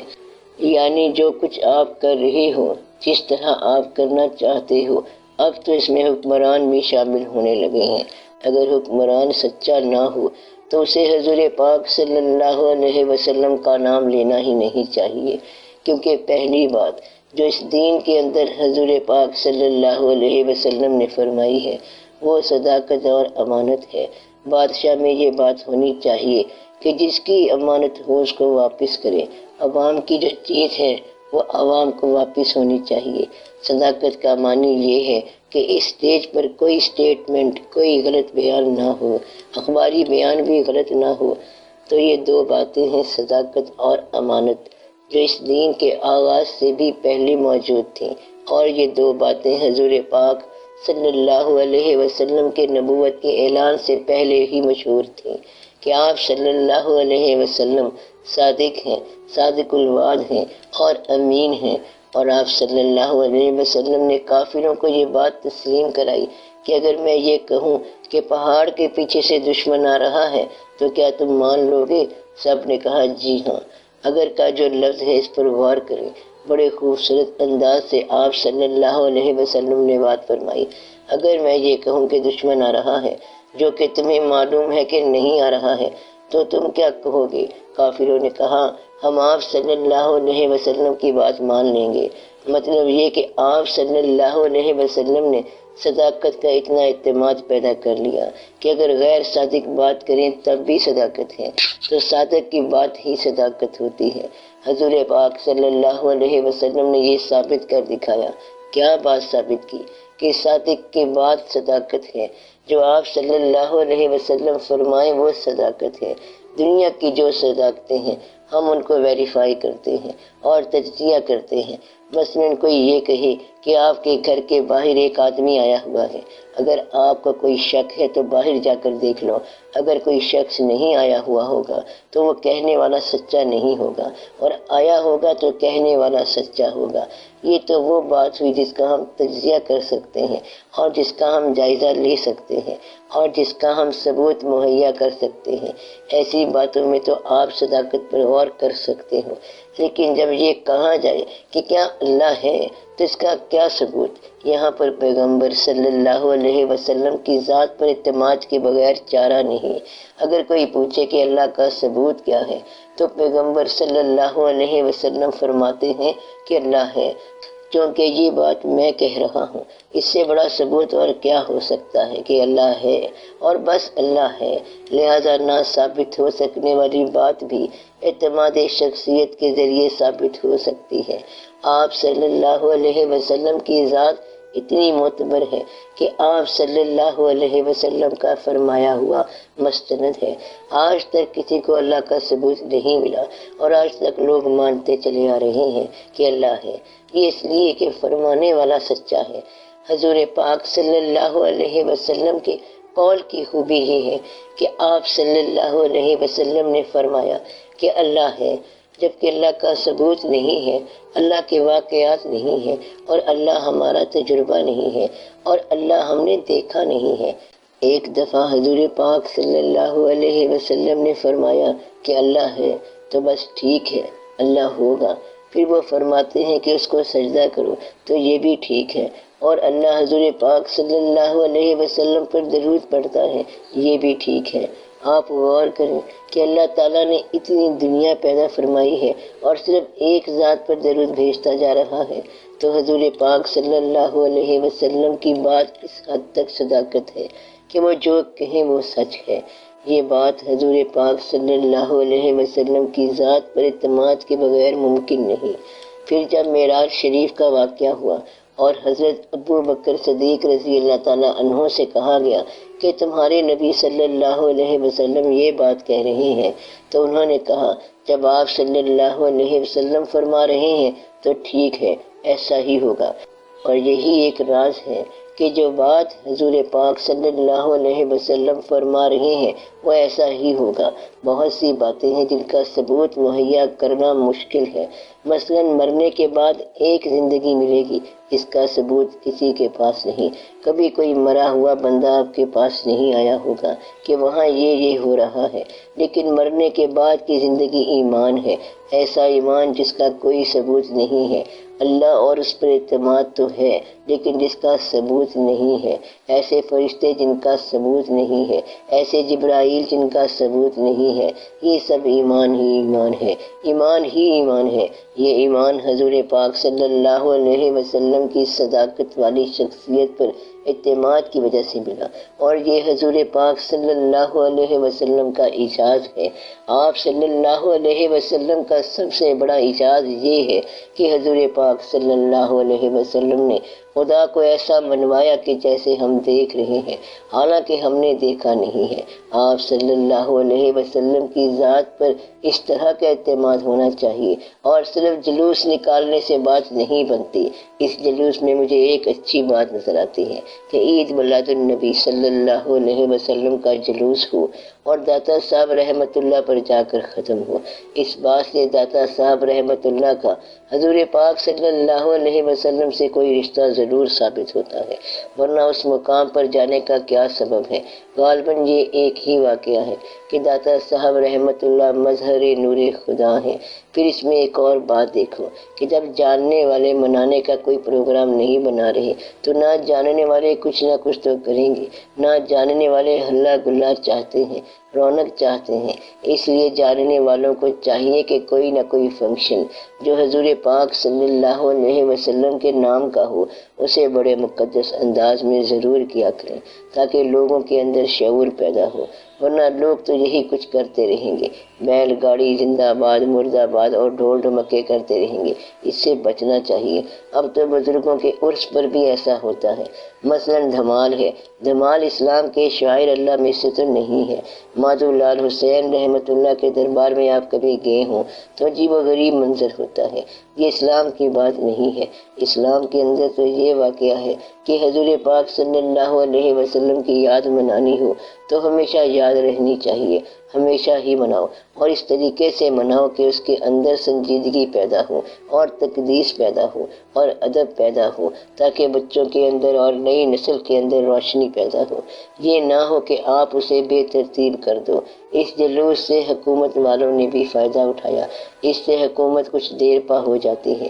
[SPEAKER 1] یعنی جو کچھ آپ کر رہے ہو، جس طرح آپ کرنا چاہتے ہو، اب تو اس میں حکمران بھی شامل ہونے لگے ہیں۔ اگر حکمران سچا نہ ہو تو اسے حضور پاک صلی اللہ علیہ وسلم کا نام لینا ہی نہیں چاہیے، کیونکہ پہلی بات جو اس دین کے اندر حضور پاک صلی اللہ علیہ وسلم نے فرمائی ہے وہ صداقت اور امانت ہے۔ بادشاہ میں یہ بات ہونی چاہیے کہ جس کی امانت ہو اس کو واپس کرے۔ عوام کی جو چیز ہے وہ عوام کو واپس ہونی چاہیے۔ صداقت کا معنی یہ ہے کہ اس اسٹیج پر کوئی سٹیٹمنٹ، کوئی غلط بیان نہ ہو، اخباری بیان بھی غلط نہ ہو۔ تو یہ دو باتیں ہیں، صداقت اور امانت، جو اس دین کے آغاز سے بھی پہلے موجود تھیں، اور یہ دو باتیں حضور پاک صلی اللہ علیہ وسلم کے نبوت کے اعلان سے پہلے ہی مشہور تھیں کہ آپ صلی اللہ علیہ وسلم صادق ہیں، صادق الوعد ہیں اور امین ہیں۔ اور آپ صلی اللہ علیہ وسلم نے کافروں کو یہ بات تسلیم کرائی کہ اگر میں یہ کہوں کہ پہاڑ کے پیچھے سے دشمن آ رہا ہے تو کیا تم مان لو گے؟ سب نے کہا جی ہاں۔ اگر کا جو لفظ ہے اس پر غور کریں، بڑے خوبصورت انداز سے آپ صلی اللہ علیہ وسلم نے بات فرمائی۔ اگر میں یہ کہوں کہ دشمن آ رہا ہے جو کہ تمہیں معلوم ہے کہ نہیں آ رہا ہے تو تم کیا کہو گے؟ کافروں نے کہا ہم آپ صلی اللہ علیہ وسلم کی بات مان لیں گے۔ مطلب یہ کہ آپ صلی اللہ علیہ وسلم نے صداقت کا اتنا اعتماد پیدا کر لیا کہ اگر غیر صادق بات کریں تب بھی صداقت ہے، تو صادق کی بات ہی صداقت ہوتی ہے۔ حضور پاک صلی اللہ علیہ وسلم نے یہ ثابت کر دکھایا۔ کیا بات ثابت کی؟ کہ صادق کی بات صداقت ہے، جو آپ صلی اللہ علیہ وسلم فرمائیں وہ صداقت ہے۔ دنیا کی جو صداقتیں ہیں ہم ان کو ویریفائی کرتے ہیں اور تجزیہ کرتے ہیں۔ مثلاً کوئی یہ کہے کہ آپ کے گھر کے باہر ایک آدمی آیا ہوا ہے، اگر آپ کو کوئی شک ہے تو باہر جا کر دیکھ لو۔ اگر کوئی شخص نہیں آیا ہوا ہوگا تو وہ کہنے والا سچا نہیں ہوگا، اور آیا ہوگا تو کہنے والا سچا ہوگا۔ یہ تو وہ بات ہوئی جس کا ہم تجزیہ کر سکتے ہیں اور جس کا ہم جائزہ لے سکتے ہیں اور جس کا ہم ثبوت مہیا کر سکتے ہیں۔ ایسی باتوں میں تو آپ صداقت پر غور کر سکتے ہو، لیکن جب یہ کہا جائے کہ کیا اللہ ہے تو اس کا کیا ثبوت؟ یہاں پر پیغمبر صلی اللہ علیہ وسلم کی ذات پر اعتماد کے بغیر چارہ نہیں۔ اگر کوئی پوچھے کہ اللہ کا ثبوت کیا ہے تو پیغمبر صلی اللہ علیہ وسلم فرماتے ہیں کہ اللہ ہے، کیونکہ یہ بات میں کہہ رہا ہوں۔ اس سے بڑا ثبوت اور کیا ہو سکتا ہے کہ اللہ ہے اور بس اللہ ہے۔ لہذا نہ ثابت ہو سکنے والی بات بھی اعتماد شخصیت کے ذریعے ثابت ہو سکتی ہے۔ آپ صلی اللہ علیہ وسلم کی ذات اتنی معتبر ہے کہ آپ صلی اللہ علیہ وسلم کا فرمایا ہوا مستند ہے۔ آج تک کسی کو اللہ کا ثبوت نہیں ملا اور آج تک لوگ مانتے چلے آ رہے ہیں کہ اللہ ہے۔ یہ اس لیے کہ فرمانے والا سچا ہے۔ حضور پاک صلی اللہ علیہ وسلم کے قول کی خوبی یہ ہے کہ آپ صلی اللہ علیہ وسلم نے فرمایا کہ اللہ ہے، جبکہ اللہ کا ثبوت نہیں ہے، اللہ کے واقعات نہیں ہیں، اور اللہ ہمارا تجربہ نہیں ہے، اور اللہ ہم نے دیکھا نہیں ہے۔ ایک دفعہ حضور پاک صلی اللہ علیہ وسلم نے فرمایا کہ اللہ ہے تو بس ٹھیک ہے، اللہ ہوگا۔ پھر وہ فرماتے ہیں کہ اس کو سجدہ کرو تو یہ بھی ٹھیک ہے، اور اللہ حضور پاک صلی اللہ علیہ وسلم پر درود پڑھتا ہے، یہ بھی ٹھیک ہے۔ آپ غور کریں کہ اللہ تعالیٰ نے اتنی دنیا پیدا فرمائی ہے اور صرف ایک ذات پر درود بھیجتا جا رہا ہے، تو حضور پاک صلی اللہ علیہ وسلم کی بات اس حد تک صداقت ہے کہ وہ جو کہیں وہ سچ ہے۔ یہ بات حضور پاک صلی اللہ علیہ وسلم کی ذات پر اعتماد کے بغیر ممکن نہیں۔ پھر جب معراج شریف کا واقعہ ہوا اور حضرت ابو بکر صدیق رضی اللہ تعالیٰ عنہ سے کہا گیا کہ تمہارے نبی صلی اللہ علیہ وسلم یہ بات کہہ رہے ہیں، تو انہوں نے کہا جب آپ صلی اللہ علیہ وسلم فرما رہے ہیں تو ٹھیک ہے، ایسا ہی ہوگا۔ اور یہی ایک راز ہے کہ جو بات حضور پاک صلی اللہ علیہ وسلم فرما رہے ہیں وہ ایسا ہی ہوگا۔ بہت سی باتیں ہیں جن کا ثبوت مہیا کرنا مشکل ہے، مثلا مرنے کے بعد ایک زندگی ملے گی، اس کا ثبوت کسی کے پاس نہیں۔ کبھی کوئی مرا ہوا بندہ آپ کے پاس نہیں آیا ہوگا کہ وہاں یہ ہو رہا ہے، لیکن مرنے کے بعد کی زندگی ایمان ہے، ایسا ایمان جس کا کوئی ثبوت نہیں ہے۔ اللہ اور اس پر اعتماد تو ہے لیکن جس کا ثبوت نہیں ہے، ایسے فرشتے جن کا ثبوت نہیں ہے، ایسے جبرائیل جن کا ثبوت نہیں ہے، یہ سب ایمان ہی ایمان ہے، ایمان ہی ایمان ہے۔ یہ ایمان حضور پاک صلی اللہ علیہ وسلم کی صداقت والی شخصیت پر اعتماد کی وجہ سے ملا، اور یہ حضور پاک صلی اللہ علیہ وسلم کا اعجاز ہے۔ آپ صلی اللہ علیہ وسلم کا سب سے بڑا اعجاز یہ ہے کہ حضور پاک صلی اللہ علیہ وسلم نے خدا کو ایسا منوایا کہ جیسے ہم دیکھ رہے ہیں، حالانکہ ہم نے دیکھا نہیں ہے۔ آپ صلی اللہ علیہ وسلم کی ذات پر اس طرح کا اعتماد ہونا چاہیے، اور صرف جلوس نکالنے سے بات نہیں بنتی۔ اس جلوس میں مجھے ایک اچھی بات نظر آتی ہے کہ عید میلاد النبی صلی اللہ علیہ وسلم کا جلوس ہو اور داتا صاحب رحمت اللہ پر جا کر ختم ہو۔ اس بات سے داتا صاحب رحمت اللہ کا حضور پاک صلی اللہ علیہ وسلم سے کوئی رشتہ ضرور ثابت ہوتا ہے، ورنہ اس مقام پر جانے کا کیا سبب ہے؟ غالباً یہ ایک ہی واقعہ ہے کہ داتا صاحب رحمت اللہ مظہر نور خدا ہیں۔ پھر اس میں ایک اور بات دیکھو کہ جب جاننے والے منانے کا کوئی پروگرام نہیں بنا رہے تو نہ جاننے والے کچھ نہ کچھ تو کریں گے، نہ جاننے والے ہلا گلا چاہتے ہیں، رونق چاہتے ہیں۔ اس لیے جاننے والوں کو چاہیے کہ کوئی نہ کوئی فنکشن جو حضور پاک صلی اللہ علیہ وسلم کے نام کا ہو اسے بڑے مقدس انداز میں ضرور کیا کریں، تاکہ لوگوں کے اندر شعور پیدا ہو، ورنہ لوگ تو یہی کچھ کرتے رہیں گے، بیل گاڑی زندہ آباد مرد آباد اور ڈھول ڈھمکے کرتے رہیں گے۔ اس سے بچنا چاہیے۔ اب تو بزرگوں کے عرس پر بھی ایسا ہوتا ہے، مثلا دھمال ہے، دھمال اسلام کے شاعر اللہ میں سے تو نہیں ہے۔ مادھو لال حسین رحمت اللہ کے دربار میں آپ کبھی گئے ہوں تو عجیب و غریب منظر ہوتا ہے۔ یہ اسلام کی بات نہیں ہے۔ اسلام کے اندر تو یہ واقعہ ہے کہ حضور پاک صلی اللہ علیہ وسلم کی یاد منانی ہو تو ہمیشہ یاد رہنی چاہیے، ہمیشہ ہی مناؤ، اور اس طریقے سے مناؤ کہ اس کے اندر سنجیدگی پیدا ہو اور تقدیس پیدا ہو اور ادب پیدا ہو، تاکہ بچوں کے اندر اور نئی نسل کے اندر روشنی پیدا ہو۔ یہ نہ ہو کہ آپ اسے بے ترتیب کر دو۔ اس جلوس سے حکومت والوں نے بھی فائدہ اٹھایا، اس سے حکومت کچھ دیر پا ہو جاتی ہے۔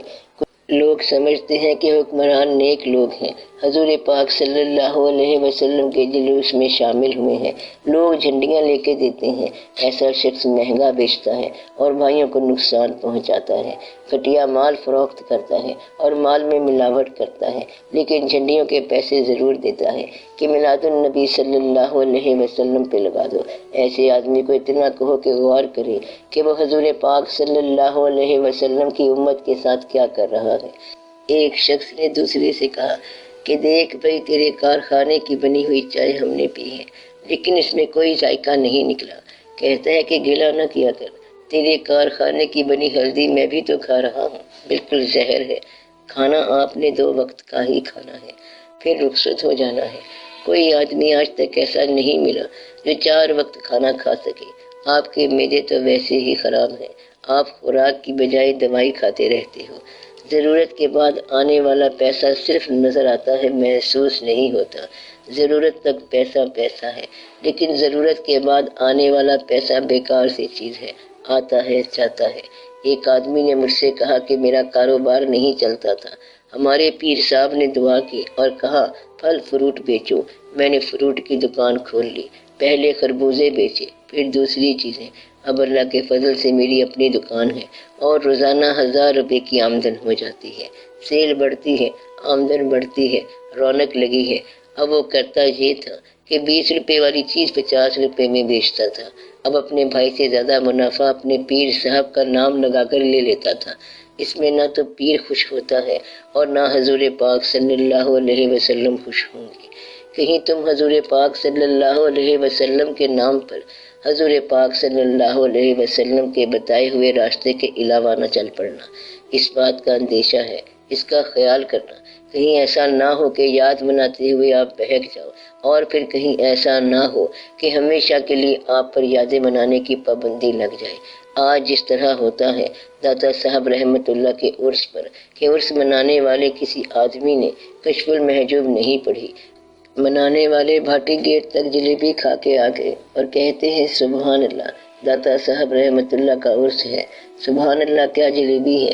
[SPEAKER 1] لوگ سمجھتے ہیں کہ حکمران نیک لوگ ہیں، حضور پاک صلی اللہ علیہ وسلم کے جلوس میں شامل ہوئے ہیں، لوگ جھنڈیاں لے کے دیتے ہیں۔ ایسا شخص مہنگا بیچتا ہے اور بھائیوں کو نقصان پہنچاتا ہے، گھٹیا مال فروخت کرتا ہے اور مال میں ملاوٹ کرتا ہے، لیکن جھنڈیوں کے پیسے ضرور دیتا ہے کہ میلاد النبی صلی اللہ علیہ وسلم پہ لگا دو۔ ایسے آدمی کو اتنا کہو کہ غور کرے کہ وہ حضور پاک صلی اللہ علیہ وسلم کی امت کے ساتھ کیا کر رہا ہے۔ ایک شخص نے دوسرے سے کہا کہ دیکھ بھائی، تیرے کارخانے کی بنی ہوئی چائے ہم نے پی ہے لیکن اس میں کوئی ذائقہ نہیں نکلا۔ کہتا ہے کہ گلا نہ کیا کر، تیرے کارخانے کی بنی ہلدی میں بھی تو کھا رہا ہوں، بالکل زہر ہے۔ کھانا آپ نے 2 وقت کا ہی کھانا ہے، پھر رخصت ہو جانا ہے۔ کوئی آدمی آج تک ایسا نہیں ملا جو 4 وقت کھانا کھا سکے۔ آپ کے معدے تو ویسے ہی خراب ہیں، آپ خوراک کی بجائے دوائی کھاتے رہتے ہو۔ ضرورت کے بعد آنے والا پیسہ صرف نظر آتا ہے، محسوس نہیں ہوتا۔ ضرورت تک پیسہ پیسہ ہے، لیکن ضرورت کے بعد آنے والا پیسہ بیکار سی چیز ہے، آتا ہے جاتا ہے۔ ایک آدمی نے مجھ سے کہا کہ میرا کاروبار نہیں چلتا تھا۔ ہمارے پیر صاحب نے دعا کی اور کہا پھل فروٹ بیچو۔ میں نے فروٹ کی دکان کھول لی، پہلے خربوزے بیچے، پھر دوسری چیزیں۔ اب اللہ کے فضل سے میری اپنی دکان ہے اور روزانہ 1000 روپے کی آمدن ہو جاتی ہے۔ سیل بڑھتی ہے، آمدن بڑھتی ہے، رونق لگی ہے۔ اب وہ کرتا یہ تھا کہ 20 روپے والی چیز 50 روپے میں بیچتا تھا۔ اب اپنے بھائی سے زیادہ منافع اپنے پیر صاحب کا نام لگا کر لے لیتا تھا۔ اس میں نہ تو پیر خوش ہوتا ہے اور نہ حضور پاک صلی اللہ علیہ وسلم خوش ہوں گے۔ کہیں تم حضور پاک صلی اللہ علیہ وسلم کے نام پر حضور پاک صلی اللہ علیہ وسلم کے بتائے ہوئے راستے کے علاوہ نہ چل پڑنا۔ اس بات کا اندیشہ ہے، اس کا خیال کرنا، کہیں ایسا نہ ہو کہ یاد بناتے ہوئے آپ بہک جاؤ، اور پھر کہیں ایسا نہ ہو کہ ہمیشہ کے لیے آپ پر یادیں بنانے کی پابندی لگ جائے۔ آج جس طرح ہوتا ہے داتا صاحب رحمت اللہ کے عرس پر کہ عرس منانے والے کسی آدمی نے کشف المحجوب نہیں پڑھی، منانے والے بھاٹی گیٹ تک جلیبی کھا کے آ گئے اور کہتے ہیں سبحان اللہ، داتا صاحب رحمت اللہ کا عرس ہے۔ سبحان اللہ، کیا جلیبی ہے؟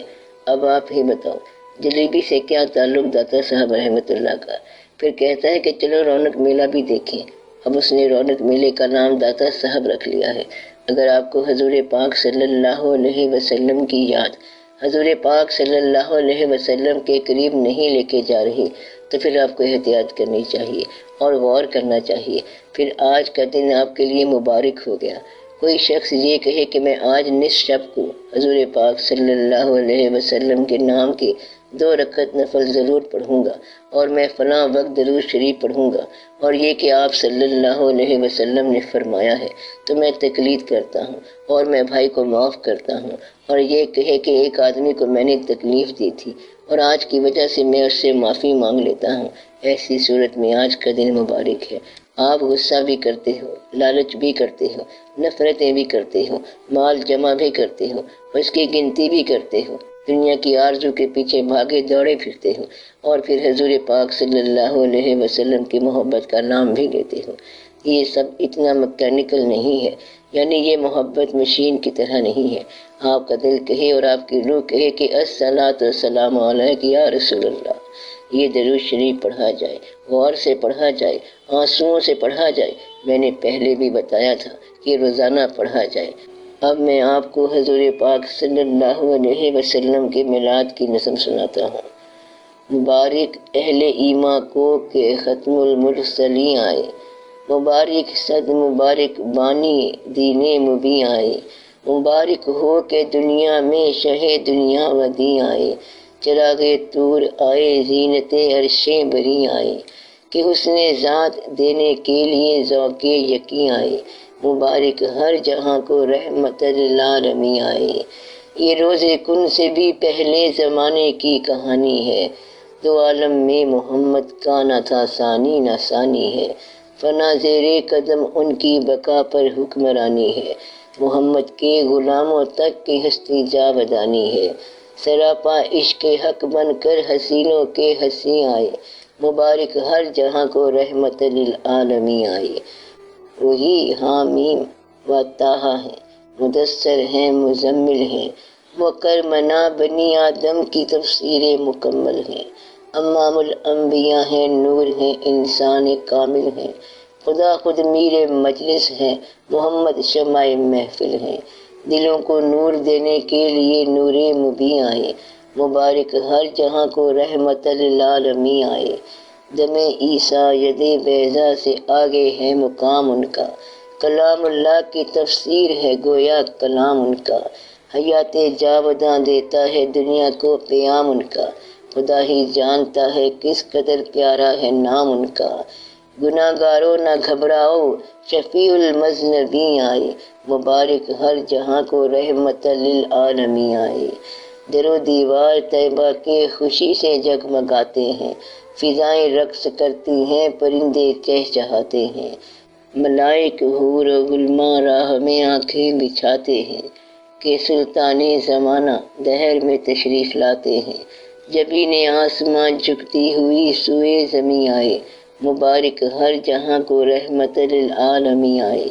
[SPEAKER 1] اب آپ ہی بتاؤ، جلیبی سے کیا تعلق داتا صاحب رحمت اللہ کا؟ پھر کہتا ہے کہ چلو رونق میلہ بھی دیکھیں۔ اب اس نے رونق میلے کا نام داتا صاحب رکھ لیا ہے۔ اگر آپ کو حضور پاک صلی اللہ علیہ وسلم کی یاد حضور پاک صلی اللہ علیہ وسلم کے قریب نہیں لے کے جا رہی تو پھر آپ کو احتیاط کرنی چاہیے اور غور کرنا چاہیے۔ پھر آج کا دن آپ کے لیے مبارک ہو گیا۔ کوئی شخص یہ کہے کہ میں آج نصف شب کو حضور پاک صلی اللہ علیہ وسلم کے نام کے 2 رکعت نفل ضرور پڑھوں گا اور میں فلاں وقت درود شریف پڑھوں گا، اور یہ کہ آپ صلی اللہ علیہ وسلم نے فرمایا ہے تو میں تقلید کرتا ہوں اور میں بھائی کو معاف کرتا ہوں، اور یہ کہے کہ ایک آدمی کو میں نے تکلیف دی تھی اور آج کی وجہ سے میں اس سے معافی مانگ لیتا ہوں، ایسی صورت میں آج کا دن مبارک ہے۔ آپ غصہ بھی کرتے ہو، لالچ بھی کرتے ہو، نفرتیں بھی کرتے ہو، مال جمع بھی کرتے ہو، اس کی گنتی بھی کرتے ہو، دنیا کی آرزو کے پیچھے بھاگے دوڑے پھرتے ہو، اور پھر حضور پاک صلی اللہ علیہ وسلم کی محبت کا نام بھی لیتے ہو۔ یہ سب اتنا مکینیکل نہیں ہے، یعنی یہ محبت مشین کی طرح نہیں ہے۔ آپ کا دل کہے اور آپ کی روح کہے کہ الصلاۃ والسلام علیک یا رسول اللہ، یہ درود شریف پڑھا جائے، غور سے پڑھا جائے، آنسوؤں سے پڑھا جائے۔ میں نے پہلے بھی بتایا تھا کہ روزانہ پڑھا جائے۔ اب میں آپ کو حضور پاک صلی اللہ علیہ وسلم کے میلاد کی نظم سناتا ہوں۔ مبارک اہل ایمان کو کہ ختم المرسلین آئے، مبارک صد مبارک بانی دین مبین آئے، مبارک ہو کہ دنیا میں شہ دنیا ودی آئے، چراغ طور آئے زینت عرش بری آئے، کہ حسن ذات دینے کے لیے ذوق یقین آئے، مبارک ہر جہاں کو رحمت للعالمین آئے۔ یہ روز کن سے بھی پہلے زمانے کی کہانی ہے، دو عالم میں محمد کا نہ تھا ثانی نہ ثانی ہے، فنا زیر قدم ان کی بقا پر حکمرانی ہے، محمد کے غلاموں تک کی ہستی جاودانی ہے، سراپا عشق حق بن کر حسینوں کے ہنسی آئے، مبارک ہر جہاں کو رحمت للعالمین آئے۔ وہی حامیم و طٰہٰ ہیں، مدثر ہیں، مزمل ہیں، مکرمنا بنی آدم کی تفسیر مکمل ہیں، امام الانبیاء ہیں، نور ہیں، انسان کامل ہیں، خدا خود میر مجلس ہیں، محمد شمع محفل ہیں، دلوں کو نور دینے کے لیے نور مبین آئے، مبارک ہر جہاں کو رحمت للعالمین آئے، دم عیسیٰ ید بیضا سے آگے ہے مقام ان کا، کلام اللہ کی تفسیر ہے گویا کلام ان کا، حیات جاوداں دیتا ہے دنیا کو پیام ان کا، خدا ہی جانتا ہے کس قدر پیارا ہے نام ان کا، گناہ گاروں نہ گھبراؤ شفیع المذنبین آئے، مبارک ہر جہاں کو رحمت للعالمین آئے، در و دیوار طیبہ کے خوشی سے جگمگاتے ہیں، فضائیں رقص کرتی ہیں، پرندے چہچہاتے ہیں، ملائک حور و غلما راہ میں آنکھیں بچھاتے ہیں کہ سلطان زمانہ دہر میں تشریف لاتے ہیں۔ جبین آسمان جھکتی ہوئی سوئے زمیں آئے، مبارک ہر جہاں کو رحمت للعالمین آئے۔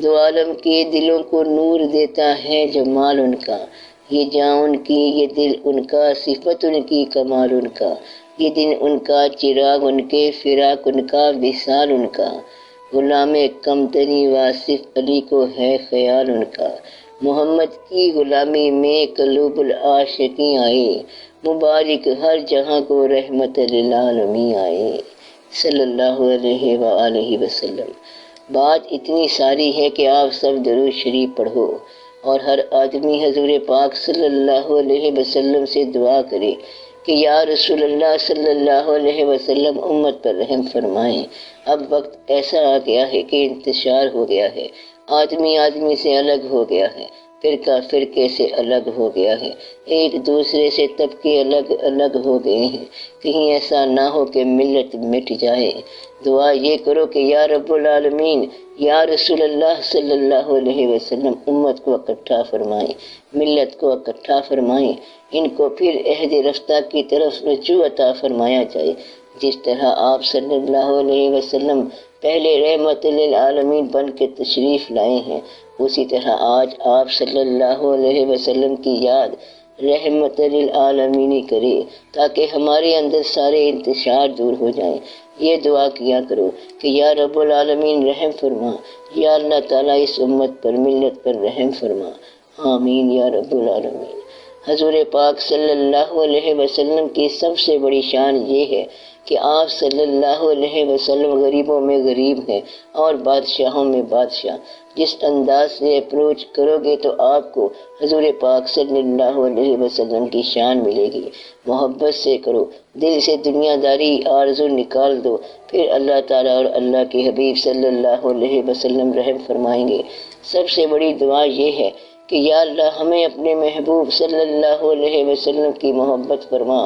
[SPEAKER 1] دو عالم کے دلوں کو نور دیتا ہے جمال ان کا، یہ جاں ان کی یہ دل ان کا، صفت ان کی کمال ان کا، یہ دن ان کا چراغ ان کے، فراق ان کا وصال ان کا۔ غلام کمتری واصف علی کو ہے خیال ان کا، محمد کی غلامی میں قلوب العاشقین آئے، مبارک ہر جہاں کو رحمت للعالمین آئے، صلی اللہ علیہ وآلہ وسلم۔ بات اتنی ساری ہے کہ آپ سب درود شریف پڑھو اور ہر آدمی حضور پاک صلی اللہ علیہ وسلم سے دعا کرے کہ یا رسول اللہ صلی اللہ علیہ وسلم امت پر رحم فرمائیں۔ اب وقت ایسا آ گیا ہے کہ انتشار ہو گیا ہے، آدمی آدمی سے الگ ہو گیا ہے، فرقہ فرقے سے الگ ہو گیا ہے، ایک دوسرے سے طبقے الگ الگ ہو گئے ہیں، کہیں ایسا نہ ہو کہ ملت مٹ جائے۔ دعا یہ کرو کہ یا رب العالمین یا رسول اللہ صلی اللہ علیہ وسلم امت کو اکٹھا فرمائیں، ملت کو اکٹھا فرمائیں، ان کو پھر عہد رفتہ کی طرف رجوع عطا فرمایا جائے۔ جس طرح آپ صلی اللہ علیہ وسلم پہلے رحمت للعالمین بن کے تشریف لائے ہیں، اسی طرح آج آپ صلی اللہ علیہ وسلم کی یاد رحمت للعالمین کرے تاکہ ہمارے اندر سارے انتشار دور ہو جائیں۔ یہ دعا کیا کرو کہ یا رب العالمین رحم فرما، یا اللہ تعالیٰ اس امت پر ملت پر رحم فرما، آمین یا رب العالمین۔ حضور پاک صلی اللہ علیہ وسلم کی سب سے بڑی شان یہ ہے کہ آپ صلی اللہ علیہ وسلم غریبوں میں غریب ہیں اور بادشاہوں میں بادشاہ۔ جس انداز سے اپروچ کرو گے تو آپ کو حضور پاک صلی اللہ علیہ وسلم کی شان ملے گی۔ محبت سے کرو، دل سے دنیا داری آرزو نکال دو، پھر اللہ تعالیٰ اور اللہ کے حبیب صلی اللہ علیہ وسلم رحم فرمائیں گے۔ سب سے بڑی دعا یہ ہے کہ یا اللہ ہمیں اپنے محبوب صلی اللہ علیہ وسلم کی محبت فرما،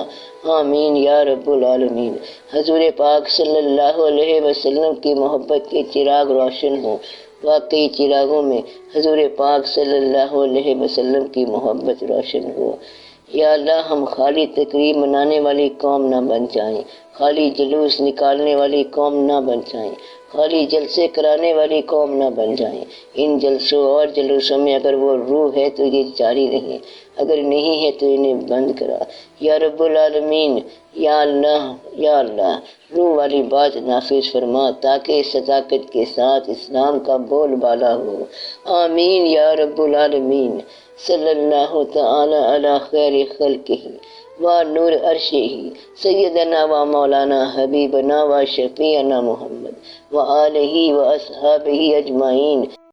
[SPEAKER 1] آمین یا رب العالمین۔ حضور پاک صلی اللہ علیہ وسلم کی محبت کے چراغ روشن ہوں، واقعی چراغوں میں حضور پاک صلی اللہ علیہ وسلم کی محبت روشن ہو۔ یا اللہ ہم خالی تقریب منانے والی قوم نہ بن جائیں، خالی جلوس نکالنے والی قوم نہ بن جائیں، خالی جلسے کرانے والی قوم نہ بن جائیں۔ ان جلسوں اور جلوسوں میں اگر وہ روح ہے تو یہ جاری رہیں، اگر نہیں ہے تو انہیں بند کرا، یا رب العالمین۔ یا اللہ روح والی بات نافذ فرما تاکہ صداقت کے ساتھ اسلام کا بول بالا ہو، آمین یا رب العالمین۔ صلی اللہ تعالی علی خیر خلقہ و نور عرشہ سیدنا و مولانا حبیبنا و شفیعنا محمد و آلہ و اصحابہ اجمعین۔